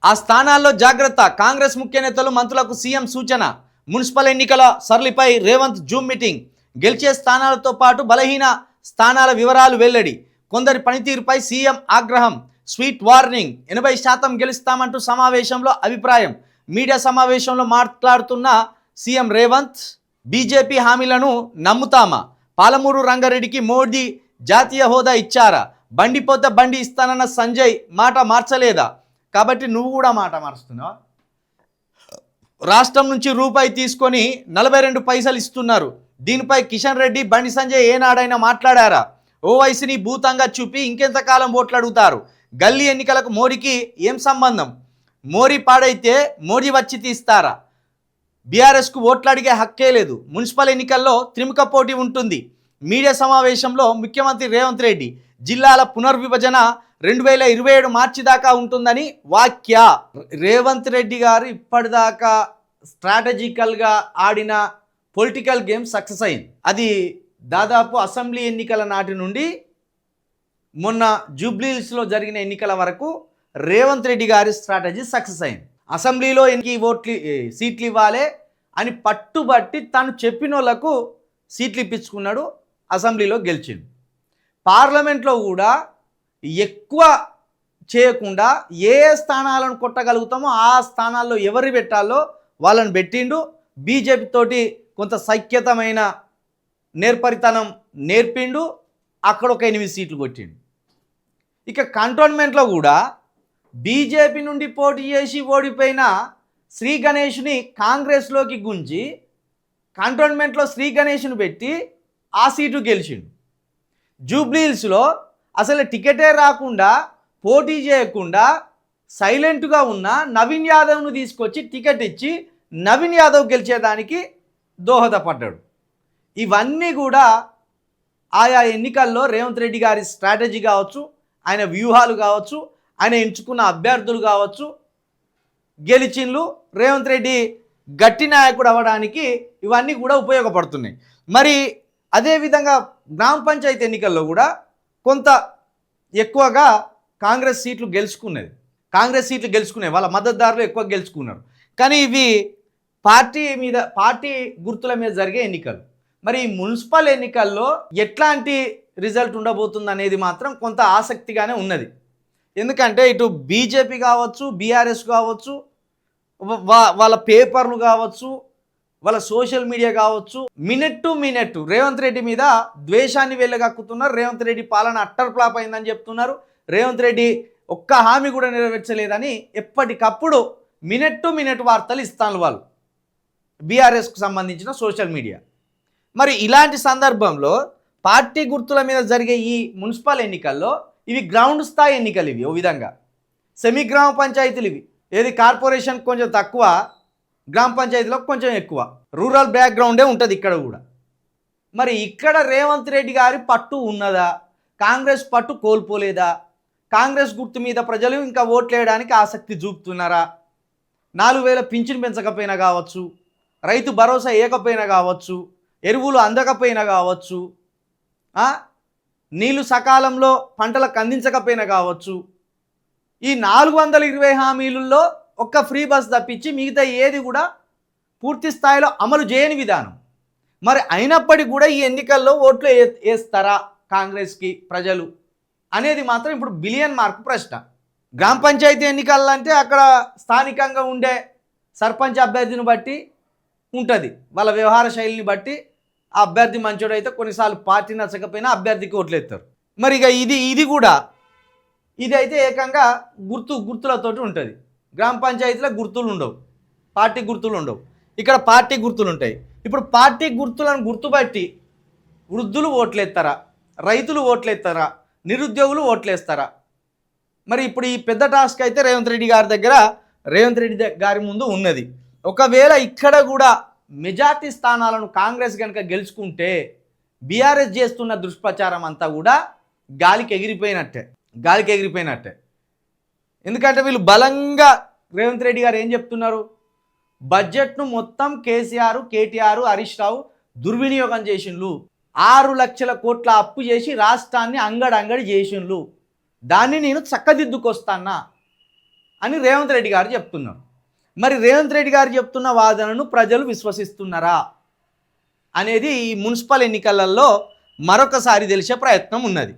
ఆ స్థానాల్లో జాగ్రత్త. కాంగ్రెస్ ముఖ్య నేతలు మంత్రులకు సీఎం సూచన. మున్సిపల్ ఎన్నికల సరళిపై రేవంత్ జూమ్ మీటింగ్. గెలిచే స్థానాలతో పాటు బలహీన స్థానాల వివరాలు వెల్లడి. కొందరి పనితీరుపై సీఎం ఆగ్రహం. Sweet warning. 80% గెలుస్తామంటూ సమావేశంలో అభిప్రాయం. మీడియా సమావేశంలో మాట్లాడుతున్న సీఎం రేవంత్, బీజేపీ హామీలను నమ్ముతామా? పాలమూరు రంగారెడ్డికి మోడీ జాతీయ హోదా ఇచ్చారా? బండిపోతే బండి ఇస్తానన్న సంజయ్ మాట మార్చలేదా? కాబట్టి నువ్వు కూడా మాట మారుస్తున్నావా? రాష్ట్రం నుంచి రూపాయి తీసుకొని 42 పైసలు ఇస్తున్నారు. దీనిపై కిషన్ రెడ్డి, బండి సంజయ్ ఏనాడైనా మాట్లాడారా? ఓవైసీని భూతంగా చూపి ఇంకెంతకాలం ఓట్లు అడుగుతారు? గల్లీ ఎన్నికలకు మోడీకి ఏం సంబంధం? మోడీ పాడైతే మోడీ వచ్చి తీస్తారా? బీఆర్ఎస్కు ఓట్లు అడిగే హక్కే లేదు. మున్సిపల్ ఎన్నికల్లో త్రిముఖ పోటీ ఉంటుంది. మీడియా సమావేశంలో ముఖ్యమంత్రి రేవంత్ రెడ్డి, జిల్లాల పునర్విభజన 2027 మార్చి దాకా ఉంటుందని వాక్య. రేవంత్ రెడ్డి గారు ఇప్పటిదాకా స్ట్రాటజికల్గా ఆడిన పొలిటికల్ గేమ్ సక్సెస్ అయింది. అది దాదాపు అసెంబ్లీ ఎన్నికల నాటి నుండి మొన్న జూబ్లీహిల్స్లో జరిగిన ఎన్నికల వరకు రేవంత్ రెడ్డి గారి స్ట్రాటజీ సక్సెస్ అయింది. అసెంబ్లీలో సీట్లు ఇవ్వాలి అని పట్టుబట్టి తను చెప్పిన వాళ్ళకు సీట్లు ఇప్పించుకున్నాడు. అసెంబ్లీలో గెలిచిండు. పార్లమెంట్లో కూడా ఎక్కువ చేయకుండా ఏ స్థానాలను కొట్టగలుగుతామో ఆ స్థానాల్లో ఎవరు పెట్టాలో వాళ్ళని పెట్టిండు. బీజేపీ తోటి కొంత సఖ్యతమైన నేర్పరితనం నేర్పిండు. అక్కడ ఒక 8 సీట్లు కొట్టిండు. ఇక కంటోన్మెంట్లో కూడా బీజేపీ నుండి పోటీ చేసి ఓడిపోయిన శ్రీ గణేష్ని కాంగ్రెస్లోకి గుంజి కంటోన్మెంట్లో శ్రీ గణేష్ను పెట్టి ఆ సీటు గెలిచిండు. జూబ్లీహిల్స్లో అసలు టికెటే రాకుండా పోటీ చేయకుండా సైలెంట్గా ఉన్న నవీన్ యాదవ్ను తీసుకొచ్చి టికెట్ ఇచ్చి నవీన్ యాదవ్ గెలిచేదానికి దోహదపడ్డాడు. ఇవన్నీ కూడా ఆయా ఎన్నికల్లో రేవంత్ రెడ్డి గారి స్ట్రాటజీ కావచ్చు, ఆయన వ్యూహాలు కావచ్చు, ఆయన ఎంచుకున్న అభ్యర్థులు కావచ్చు, గెలిచిన్లు. రేవంత్ రెడ్డి గట్టి నాయకుడు అవ్వడానికి ఇవన్నీ కూడా ఉపయోగపడుతున్నాయి. మరి అదేవిధంగా గ్రామ పంచాయతీ ఎన్నికల్లో కూడా కొంత ఎక్కువగా కాంగ్రెస్ సీట్లు గెలుచుకునేవి. వాళ్ళ మద్దతుదారులు ఎక్కువ గెలుచుకున్నారు. కానీ ఇవి పార్టీ గుర్తుల మీద జరిగే ఎన్నికలు. మరి మున్సిపల్ ఎన్నికల్లో ఎట్లాంటి రిజల్ట్ ఉండబోతుంది అనేది మాత్రం కొంత ఆసక్తిగానే ఉన్నది. ఎందుకంటే ఇటు బీజేపీ కావచ్చు, బీఆర్ఎస్ కావచ్చు, వాళ్ళ పేపర్లు కావచ్చు, వాళ్ళ సోషల్ మీడియా కావచ్చు, minute to minute Revanth Reddy మీద ద్వేషాన్ని వెళ్ళగక్కుతున్నారు. రేవంత్ రెడ్డి పాలన అట్టర్ ఫ్లాప్ అయిందని చెప్తున్నారు. రేవంత్ రెడ్డి ఒక్క హామీ కూడా నెరవేర్చలేదని ఎప్పటికప్పుడు మినిట్ టు మినిట్ వార్తలు ఇస్తాను వాళ్ళు, బీఆర్ఎస్కు సంబంధించిన సోషల్ మీడియా. మరి ఇలాంటి సందర్భంలో పార్టీ గుర్తుల మీద జరిగే ఈ మున్సిపల్ ఎన్నికల్లో ఇవి గ్రౌండ్ స్థాయి ఎన్నికలు. ఇవి ఓ విధంగా సెమీ గ్రామ పంచాయతీలు. ఇవి ఏది కార్పొరేషన్ కొంచెం తక్కువ, గ్రామ పంచాయతీలో కొంచెం ఎక్కువ, రూరల్ బ్యాక్గ్రౌండే ఉంటుంది ఇక్కడ కూడా. మరి ఇక్కడ రేవంత్ రెడ్డి గారి పట్టు ఉన్నదా? కాంగ్రెస్ పట్టు కోల్పోలేదా? కాంగ్రెస్ గుర్తు మీద ప్రజలు ఇంకా ఓట్లేయడానికి ఆసక్తి చూపుతున్నారా? 4000 పింఛను పెంచకపోయినా కావచ్చు, రైతు భరోసా ఏకపోయినా కావచ్చు, ఎరువులు అందకపోయినా కావచ్చు, నీళ్లు సకాలంలో పంటలకు అందించకపోయినా కావచ్చు, ఈ 420 హామీలలో ఒక్క ఫ్రీ బస్ తప్పించి మిగతా ఏది కూడా పూర్తి స్థాయిలో అమలు చేయని విధానం. మరి అయినప్పటికీ కూడా ఈ ఎన్నికల్లో ఓట్లు వేస్తారా కాంగ్రెస్కి ప్రజలు అనేది మాత్రం ఇప్పుడు బిలియన్ మార్క్ ప్రశ్న. గ్రామ పంచాయతీ ఎన్నికలంటే అక్కడ స్థానికంగా ఉండే సర్పంచ్ అభ్యర్థిని బట్టి ఉంటుంది, వాళ్ళ వ్యవహార శైలిని బట్టి. ఆ అభ్యర్థి మంచోడు అయితే కొన్నిసార్లు పార్టీ నచ్చకపోయినా అభ్యర్థికి ఓట్లు వేస్తారు. మరి ఇక ఇది అయితే ఏకంగా గుర్తులతోటి ఉంటుంది. గ్రామ పంచాయతీలో గుర్తులు ఉండవు, పార్టీ గుర్తులు ఉండవు. ఇక్కడ పార్టీ గుర్తులు ఉంటాయి. ఇప్పుడు పార్టీ గుర్తులను గుర్తుపట్టి వృద్ధులు ఓట్లేస్తారా, రైతులు ఓట్లేస్తారా, నిరుద్యోగులు ఓట్లేస్తారా? మరి ఇప్పుడు ఈ పెద్ద టాస్క్ అయితే రేవంత్ రెడ్డి గారి ముందు ఉన్నది. ఒకవేళ ఇక్కడ కూడా మెజార్టీ స్థానాలను కాంగ్రెస్ కనుక గెలుచుకుంటే బీఆర్ఎస్ చేస్తున్న దుష్ప్రచారం అంతా కూడా గాలికి ఎగిరిపోయినట్టే. ఎందుకంటే వీళ్ళు బలంగా రేవంత్ రెడ్డి గారు ఏం చెప్తున్నారు? బడ్జెట్ను మొత్తం కేటీఆర్, హరీష్ రావు దుర్వినియోగం చేసిండ్రు. 6 లక్షల కోట్ల అప్పు చేసి రాష్ట్రాన్ని అంగడి చేసిండ్రు. దాన్ని నేను చక్కదిద్దుకొస్తానా అని రేవంత్ రెడ్డి గారు చెప్తున్నారు. మరి రేవంత్ రెడ్డి గారు చెప్తున్న వాదనను ప్రజలు విశ్వసిస్తున్నారా అనేది ఈ మున్సిపల్ ఎన్నికలలో మరొకసారి తెలిసే ప్రయత్నం ఉన్నది.